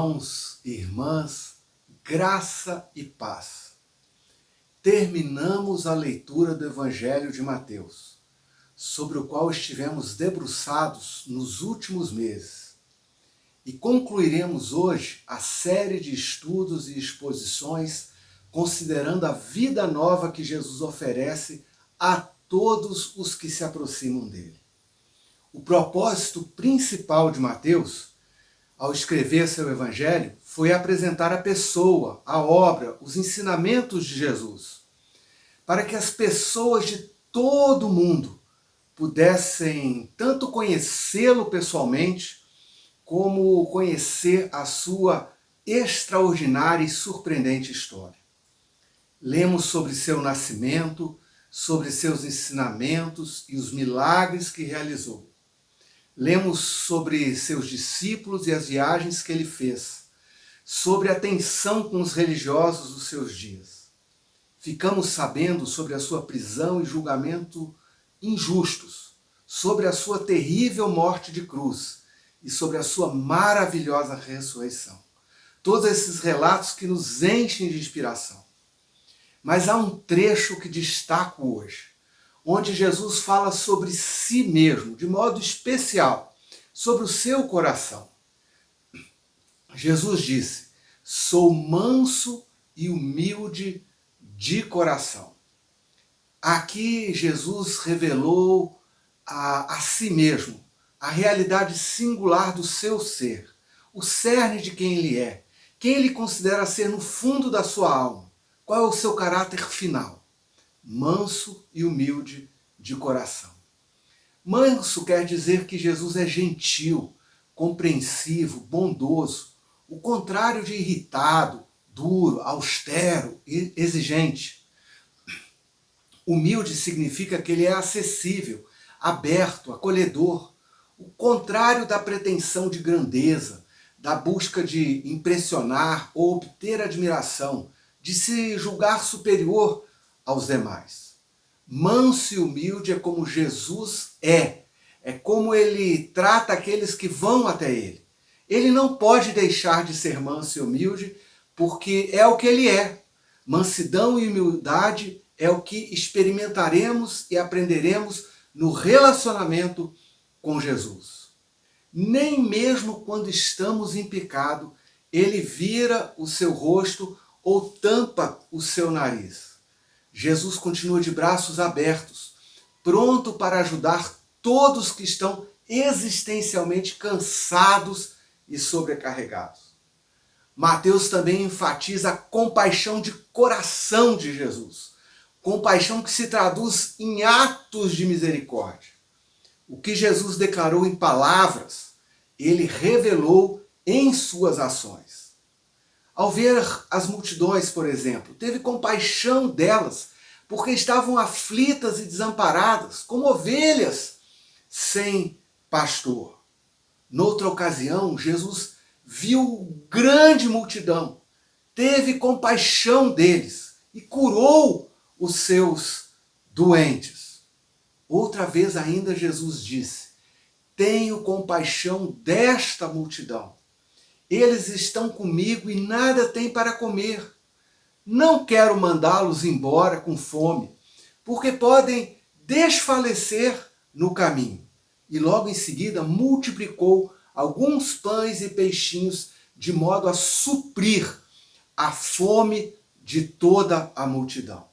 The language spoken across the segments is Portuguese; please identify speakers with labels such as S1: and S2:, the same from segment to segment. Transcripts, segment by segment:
S1: Irmãos e irmãs, graça e paz. Terminamos a leitura do Evangelho de Mateus, sobre o qual estivemos debruçados nos últimos meses. E concluiremos hoje a série de estudos e exposições considerando a vida nova que Jesus oferece a todos os que se aproximam dele. O propósito principal de Mateus, ao escrever seu evangelho, foi apresentar a pessoa, a obra, os ensinamentos de Jesus, para que as pessoas de todo o mundo pudessem tanto conhecê-lo pessoalmente, como conhecer a sua extraordinária e surpreendente história. Lemos sobre seu nascimento, sobre seus ensinamentos e os milagres que realizou. Lemos sobre seus discípulos e as viagens que ele fez, sobre a tensão com os religiosos dos seus dias. Ficamos sabendo sobre a sua prisão e julgamento injustos, sobre a sua terrível morte de cruz e sobre a sua maravilhosa ressurreição. Todos esses relatos que nos enchem de inspiração. Mas há um trecho que destaco hoje, onde Jesus fala sobre si mesmo, de modo especial, sobre o seu coração. Jesus disse: sou manso e humilde de coração. Aqui Jesus revelou a si mesmo, a realidade singular do seu ser, o cerne de quem ele é, quem ele considera ser no fundo da sua alma, qual é o seu caráter final. Manso e humilde de coração. Manso quer dizer que Jesus é gentil, compreensivo, bondoso, o contrário de irritado, duro, austero e exigente. Humilde significa que ele é acessível, aberto, acolhedor, o contrário da pretensão de grandeza, da busca de impressionar ou obter admiração, de se julgar superior aos demais. Manso e humilde é como Jesus é como ele trata aqueles que vão até ele. Ele não pode deixar de ser manso e humilde, porque é o que ele é. Mansidão e humildade é o que experimentaremos e aprenderemos no relacionamento com Jesus. Nem mesmo quando estamos em pecado, ele vira o seu rosto ou tampa o seu nariz. Jesus continua de braços abertos, pronto para ajudar todos que estão existencialmente cansados e sobrecarregados. Mateus também enfatiza a compaixão de coração de Jesus, compaixão que se traduz em atos de misericórdia. O que Jesus declarou em palavras, ele revelou em suas ações. Ao ver as multidões, por exemplo, teve compaixão delas, porque estavam aflitas e desamparadas, como ovelhas sem pastor. Noutra ocasião, Jesus viu grande multidão, teve compaixão deles e curou os seus doentes. Outra vez ainda Jesus disse: tenho compaixão desta multidão. Eles estão comigo e nada têm para comer. Não quero mandá-los embora com fome, porque podem desfalecer no caminho. E logo em seguida multiplicou alguns pães e peixinhos, de modo a suprir a fome de toda a multidão.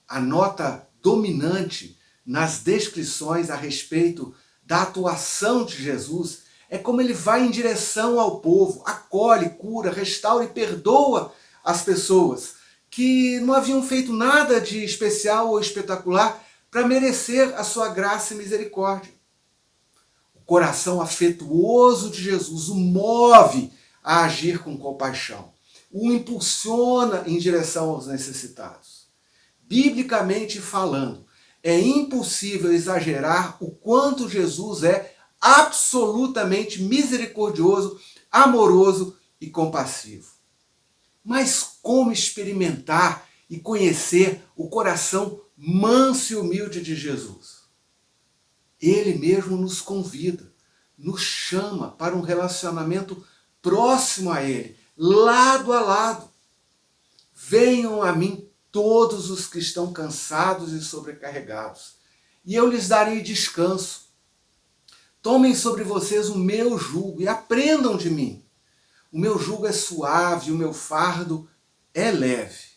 S1: A nota dominante nas descrições a respeito da atuação de Jesus é como ele vai em direção ao povo, acolhe, cura, restaura e perdoa as pessoas que não haviam feito nada de especial ou espetacular para merecer a sua graça e misericórdia. O coração afetuoso de Jesus o move a agir com compaixão, o impulsiona em direção aos necessitados. Biblicamente falando, é impossível exagerar o quanto Jesus é absolutamente misericordioso, amoroso e compassivo. Mas como experimentar e conhecer o coração manso e humilde de Jesus? Ele mesmo nos convida, nos chama para um relacionamento próximo a Ele, lado a lado. Venham a mim todos os que estão cansados e sobrecarregados, e eu lhes darei descanso. Tomem sobre vocês o meu jugo e aprendam de mim. O meu jugo é suave, o meu fardo é leve.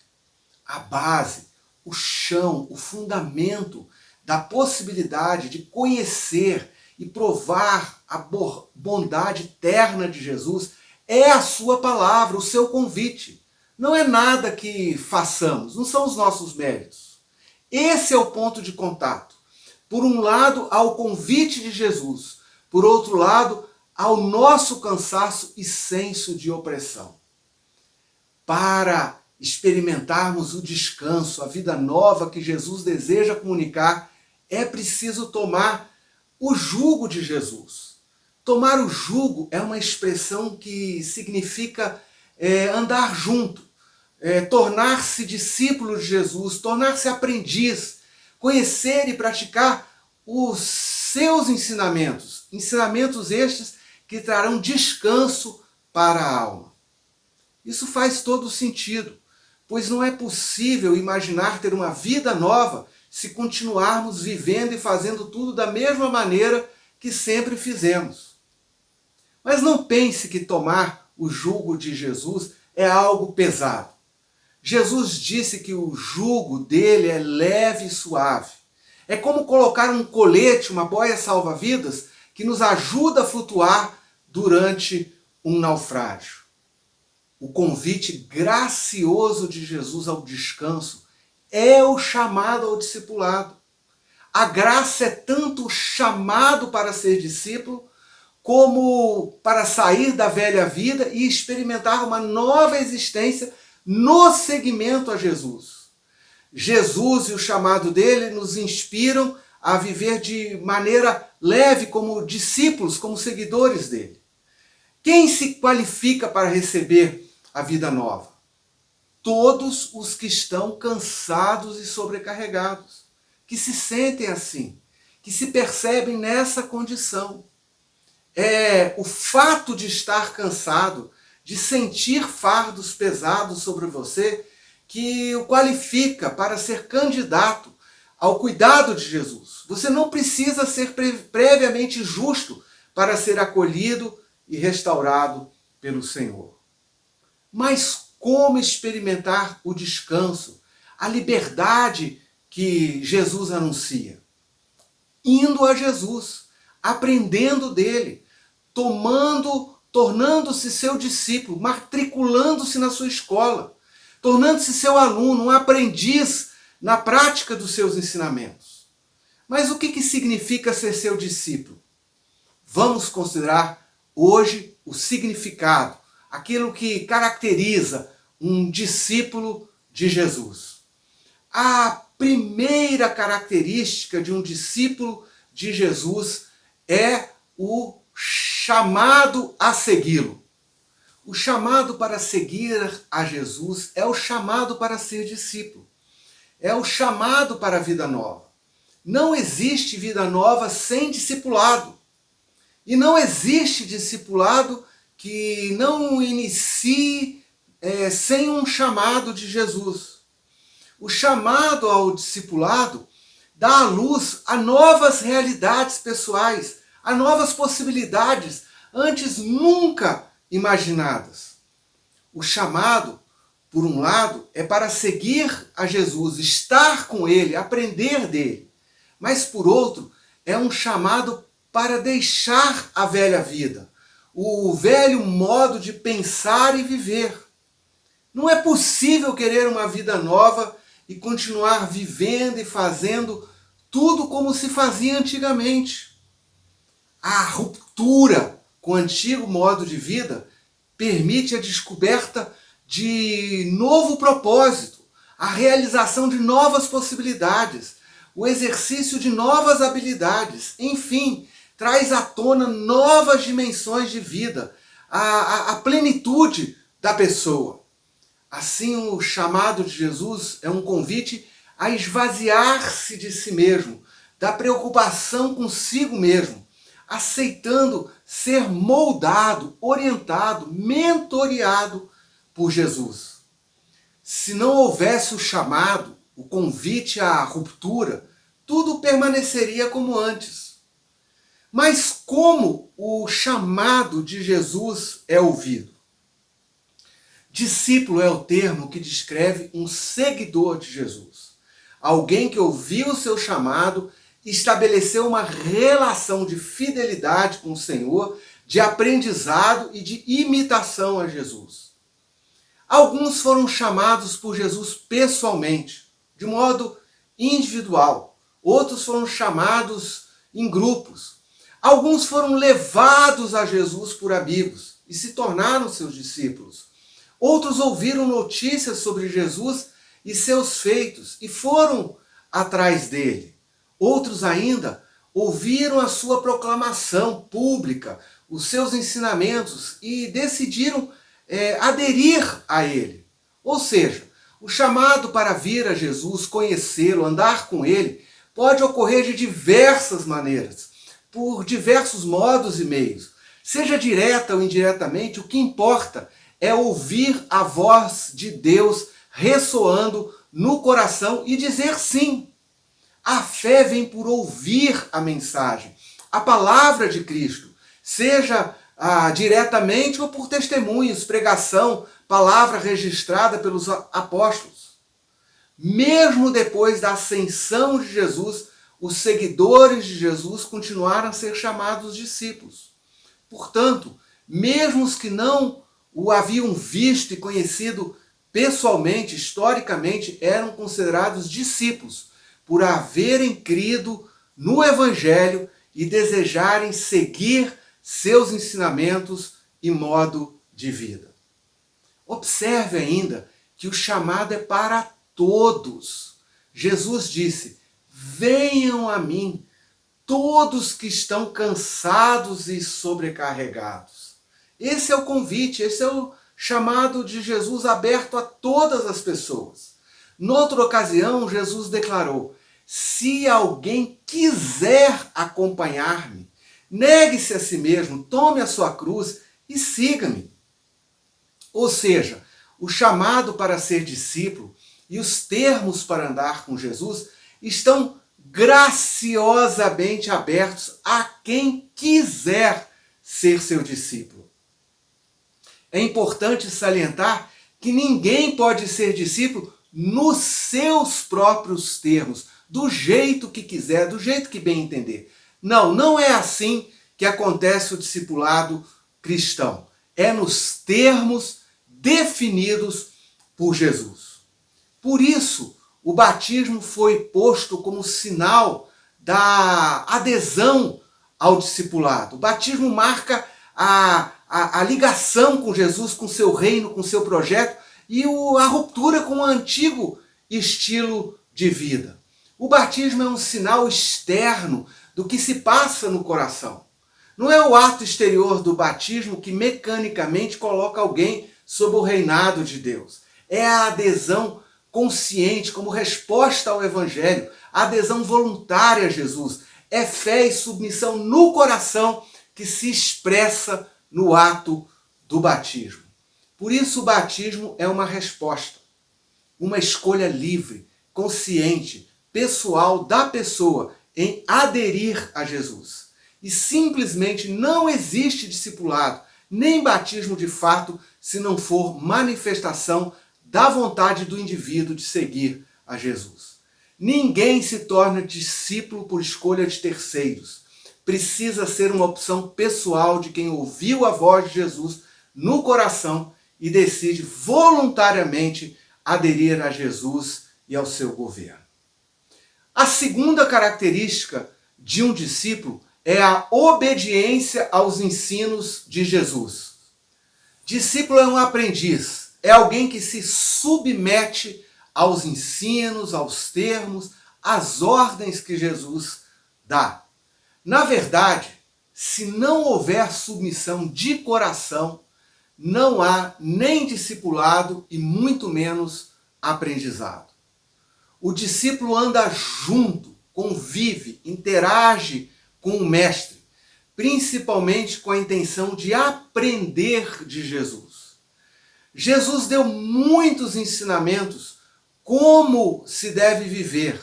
S1: A base, o chão, o fundamento da possibilidade de conhecer e provar a bondade eterna de Jesus é a sua palavra, o seu convite. Não é nada que façamos, não são os nossos méritos. Esse é o ponto de contato. Por um lado, ao convite de Jesus. Por outro lado, ao nosso cansaço e senso de opressão. Para experimentarmos o descanso, a vida nova que Jesus deseja comunicar, é preciso tomar o jugo de Jesus. Tomar o jugo é uma expressão que significa andar junto, tornar-se discípulo de Jesus, tornar-se aprendiz, conhecer e praticar os seus ensinamentos, ensinamentos estes que trarão descanso para a alma. Isso faz todo sentido, pois não é possível imaginar ter uma vida nova se continuarmos vivendo e fazendo tudo da mesma maneira que sempre fizemos. Mas não pense que tomar o jugo de Jesus é algo pesado. Jesus disse que o jugo dele é leve e suave. É como colocar um colete, uma boia salva-vidas, que nos ajuda a flutuar durante um naufrágio. O convite gracioso de Jesus ao descanso é o chamado ao discipulado. A graça é tanto o chamado para ser discípulo, como para sair da velha vida e experimentar uma nova existência no seguimento a Jesus. Jesus e o chamado dele nos inspiram a viver de maneira leve como discípulos, como seguidores dele. Quem se qualifica para receber a vida nova? Todos os que estão cansados e sobrecarregados, que se sentem assim, que se percebem nessa condição. É o fato de estar cansado, de sentir fardos pesados sobre você, que o qualifica para ser candidato ao cuidado de Jesus. Você não precisa ser previamente justo para ser acolhido e restaurado pelo Senhor. Mas como experimentar o descanso, a liberdade que Jesus anuncia? Indo a Jesus, aprendendo dele, tornando-se seu discípulo, matriculando-se na sua escola, tornando-se seu aluno, um aprendiz na prática dos seus ensinamentos. Mas o que significa ser seu discípulo? Vamos considerar hoje o significado, aquilo que caracteriza um discípulo de Jesus. A primeira característica de um discípulo de Jesus é o chamado a segui-lo. O chamado para seguir a Jesus é o chamado para ser discípulo. É o chamado para a vida nova. Não existe vida nova sem discipulado. E não existe discipulado que não inicie sem um chamado de Jesus. O chamado ao discipulado dá à luz a novas realidades pessoais, a novas possibilidades antes nunca imaginadas. O chamado, por um lado, é para seguir a Jesus, estar com ele, aprender dele. Mas, por outro, é um chamado para deixar a velha vida, o velho modo de pensar e viver. Não é possível querer uma vida nova e continuar vivendo e fazendo tudo como se fazia antigamente. A ruptura com o antigo modo de vida permite a descoberta de novo propósito, a realização de novas possibilidades, o exercício de novas habilidades, enfim, traz à tona novas dimensões de vida, a plenitude da pessoa. Assim, o chamado de Jesus é um convite a esvaziar-se de si mesmo, da preocupação consigo mesmo, aceitando ser moldado, orientado, mentoreado por Jesus. Se não houvesse o chamado, o convite à ruptura, tudo permaneceria como antes. Mas como o chamado de Jesus é ouvido? Discípulo é o termo que descreve um seguidor de Jesus. Alguém que ouviu o seu chamado, estabeleceu uma relação de fidelidade com o Senhor, de aprendizado e de imitação a Jesus. Alguns foram chamados por Jesus pessoalmente, de modo individual. Outros foram chamados em grupos. Alguns foram levados a Jesus por amigos e se tornaram seus discípulos. Outros ouviram notícias sobre Jesus e seus feitos e foram atrás dele. Outros ainda ouviram a sua proclamação pública, os seus ensinamentos e decidiram aderir a ele. Ou seja, o chamado para vir a Jesus, conhecê-lo, andar com ele, pode ocorrer de diversas maneiras, por diversos modos e meios. Seja direta ou indiretamente, o que importa é ouvir a voz de Deus ressoando no coração e dizer sim. A fé vem por ouvir a mensagem, a palavra de Cristo, seja diretamente ou por testemunhos, pregação, palavra registrada pelos apóstolos. Mesmo depois da ascensão de Jesus, os seguidores de Jesus continuaram a ser chamados discípulos. Portanto, mesmo os que não o haviam visto e conhecido pessoalmente, historicamente, eram considerados discípulos, por haverem crido no Evangelho e desejarem seguir seus ensinamentos e modo de vida. Observe ainda que o chamado é para todos. Jesus disse: venham a mim, todos que estão cansados e sobrecarregados. Esse é o convite, esse é o chamado de Jesus aberto a todas as pessoas. Noutra ocasião, Jesus declarou: se alguém quiser acompanhar-me, negue-se a si mesmo, tome a sua cruz e siga-me. Ou seja, o chamado para ser discípulo e os termos para andar com Jesus estão graciosamente abertos a quem quiser ser seu discípulo. É importante salientar que ninguém pode ser discípulo nos seus próprios termos, do jeito que quiser, do jeito que bem entender. Não é assim que acontece o discipulado cristão. É nos termos definidos por Jesus. Por isso, o batismo foi posto como sinal da adesão ao discipulado. O batismo marca a ligação com Jesus, com seu reino, com seu projeto e a ruptura com o antigo estilo de vida. O batismo é um sinal externo do que se passa no coração. Não é o ato exterior do batismo que mecanicamente coloca alguém sob o reinado de Deus. É a adesão consciente, como resposta ao Evangelho, a adesão voluntária a Jesus. É fé e submissão no coração que se expressa no ato do batismo. Por isso o batismo é uma resposta, uma escolha livre, consciente, pessoal da pessoa em aderir a Jesus. E simplesmente não existe discipulado, nem batismo de fato, se não for manifestação da vontade do indivíduo de seguir a Jesus. Ninguém se torna discípulo por escolha de terceiros. Precisa ser uma opção pessoal de quem ouviu a voz de Jesus no coração e decide voluntariamente aderir a Jesus e ao seu governo. A segunda característica de um discípulo é a obediência aos ensinos de Jesus. Discípulo é um aprendiz, é alguém que se submete aos ensinos, aos termos, às ordens que Jesus dá. Na verdade, se não houver submissão de coração, não há nem discipulado e muito menos aprendizado. O discípulo anda junto, convive, interage com o mestre, principalmente com a intenção de aprender de Jesus. Jesus deu muitos ensinamentos como se deve viver.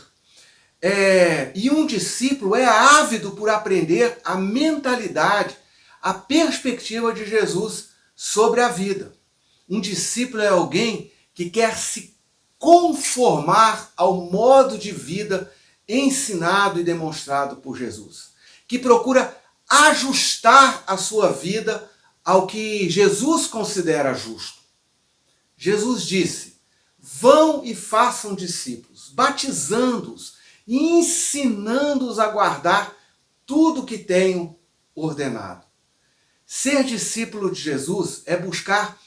S1: E um discípulo é ávido por aprender a mentalidade, a perspectiva de Jesus sobre a vida. Um discípulo é alguém que quer se conformar ao modo de vida ensinado e demonstrado por Jesus, que procura ajustar a sua vida ao que Jesus considera justo. Jesus disse: vão e façam discípulos, batizando-os e ensinando-os a guardar tudo o que tenho ordenado. Ser discípulo de Jesus é buscar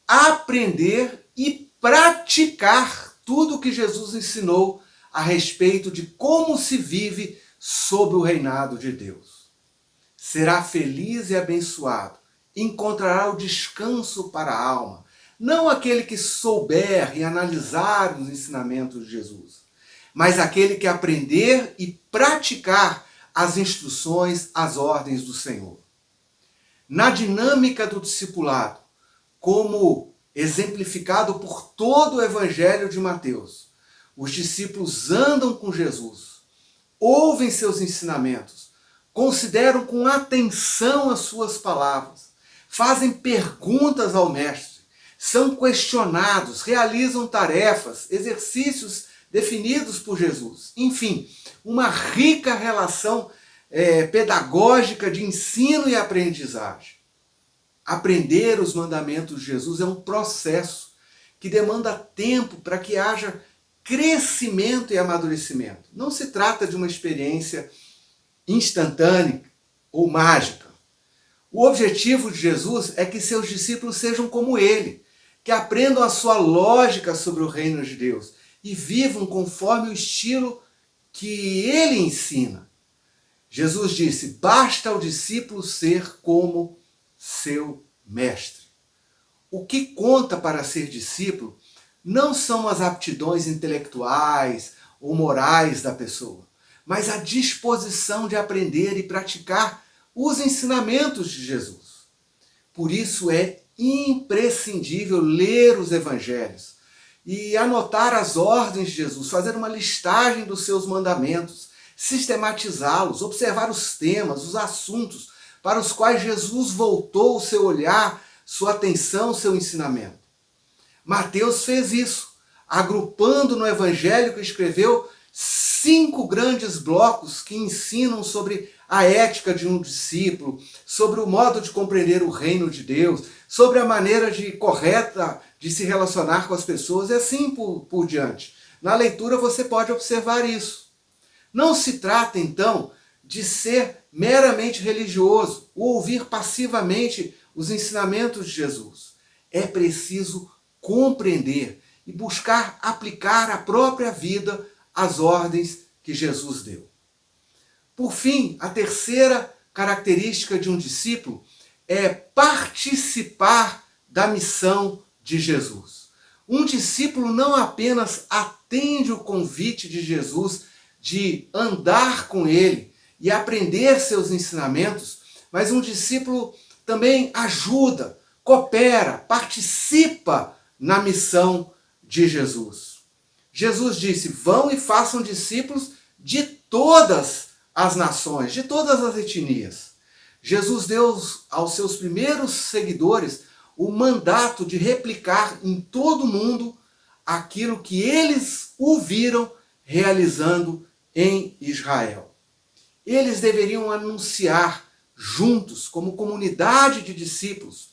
S1: aprender e praticar tudo o que Jesus ensinou a respeito de como se vive sob o reinado de Deus. Será feliz e abençoado, encontrará o descanso para a alma, não aquele que souber e analisar os ensinamentos de Jesus, mas aquele que aprender e praticar as instruções, as ordens do Senhor. Na dinâmica do discipulado, como exemplificado por todo o Evangelho de Mateus, os discípulos andam com Jesus, ouvem seus ensinamentos, consideram com atenção as suas palavras, fazem perguntas ao Mestre, são questionados, realizam tarefas, exercícios definidos por Jesus. Enfim, uma rica relação pedagógica de ensino e aprendizagem. Aprender os mandamentos de Jesus é um processo que demanda tempo para que haja crescimento e amadurecimento. Não se trata de uma experiência instantânea ou mágica. O objetivo de Jesus é que seus discípulos sejam como ele, que aprendam a sua lógica sobre o reino de Deus e vivam conforme o estilo que ele ensina. Jesus disse: basta ao discípulo ser como seu mestre. O que conta para ser discípulo não são as aptidões intelectuais ou morais da pessoa, mas a disposição de aprender e praticar os ensinamentos de Jesus. Por isso é imprescindível ler os evangelhos e anotar as ordens de Jesus, fazer uma listagem dos seus mandamentos, sistematizá-los, observar os temas, os assuntos para os quais Jesus voltou o seu olhar, sua atenção, seu ensinamento. Mateus fez isso, agrupando no evangelho que escreveu 5 grandes blocos que ensinam sobre a ética de um discípulo, sobre o modo de compreender o reino de Deus, sobre a maneira correta de se relacionar com as pessoas e assim por diante. Na leitura você pode observar isso. Não se trata, então, de ser meramente religioso ou ouvir passivamente os ensinamentos de Jesus. É preciso compreender e buscar aplicar à própria vida as ordens que Jesus deu. Por fim, a terceira característica de um discípulo é participar da missão de Jesus. Um discípulo não apenas atende o convite de Jesus de andar com ele e aprender seus ensinamentos, mas um discípulo também ajuda, coopera, participa na missão de Jesus. Jesus disse: vão e façam discípulos de todas as nações, de todas as etnias. Jesus deu aos seus primeiros seguidores o mandato de replicar em todo o mundo aquilo que eles o viram realizando em Israel. Eles deveriam anunciar juntos, como comunidade de discípulos,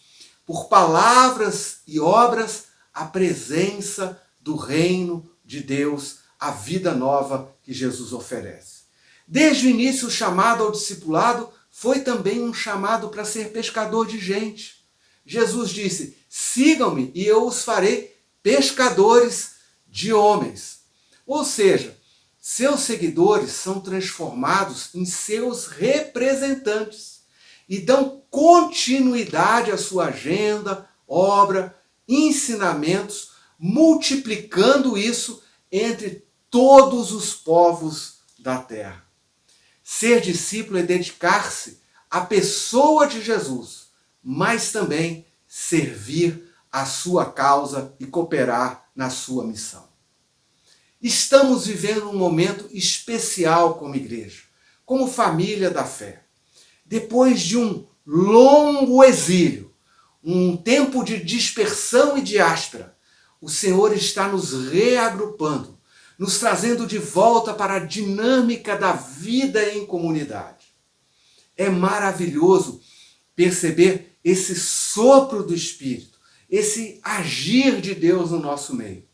S1: por palavras e obras, a presença do reino de Deus, a vida nova que Jesus oferece. Desde o início, o chamado ao discipulado foi também um chamado para ser pescador de gente. Jesus disse: sigam-me e eu os farei pescadores de homens. Ou seja, seus seguidores são transformados em seus representantes e dão continuidade à sua agenda, obra, ensinamentos, multiplicando isso entre todos os povos da terra. Ser discípulo é dedicar-se a pessoa de Jesus, mas também servir a sua causa e cooperar na sua missão. Estamos vivendo um momento especial como igreja, como família da fé. Depois de um longo exílio, um tempo de dispersão e diáspora, o Senhor está nos reagrupando, nos trazendo de volta para a dinâmica da vida em comunidade. É maravilhoso perceber esse sopro do Espírito, esse agir de Deus no nosso meio.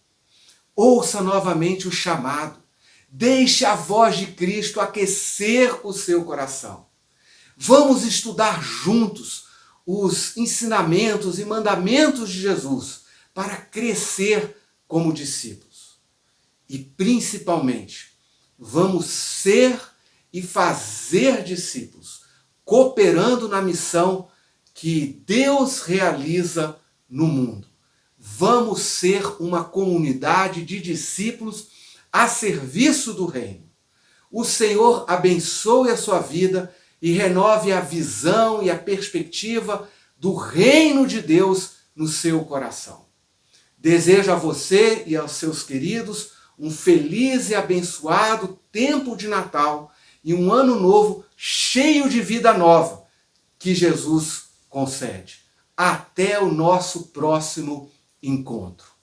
S1: Ouça novamente o chamado. Deixe a voz de Cristo aquecer o seu coração. Vamos estudar juntos os ensinamentos e mandamentos de Jesus para crescer como discípulos. E principalmente, vamos ser e fazer discípulos, cooperando na missão que Deus realiza no mundo. Vamos ser uma comunidade de discípulos a serviço do reino. O Senhor abençoe a sua vida e renove a visão e a perspectiva do reino de Deus no seu coração. Desejo a você e aos seus queridos um feliz e abençoado tempo de Natal e um ano novo cheio de vida nova que Jesus concede. Até o nosso próximo encontro.